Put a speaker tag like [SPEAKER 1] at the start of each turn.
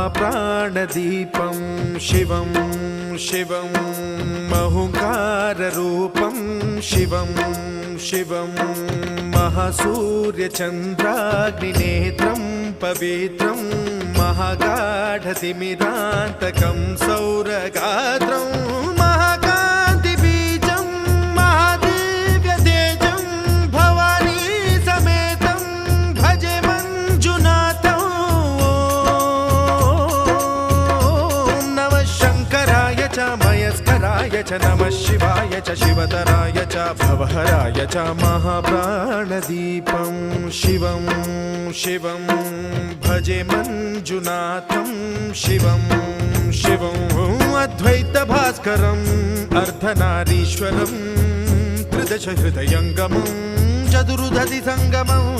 [SPEAKER 1] महाप्राणदीपं शिवं शिवं महुङ्काररूपं शिवं शिवं महासूर्यचन्द्राग्निनेत्रं पवित्रं महागाढतिमिरान्तकं सौरगात्रं महाकान्तिबीजं महादिव्यतेजं भवानी समेतं भजे मञ्जुनाथं। ॐ नमः शङ्कराय च मयस्कराय च नमः शिवाय च शिवतराय च भवहराय च महाप्राणदीपं शिवं शिवं भजे मञ्जुनाथं शिवं शिवं अद्वैतभास्करम् अर्धनारीश्वरं त्रिदशहृदयङ्गमं चतुर्दधिसङ्गमम्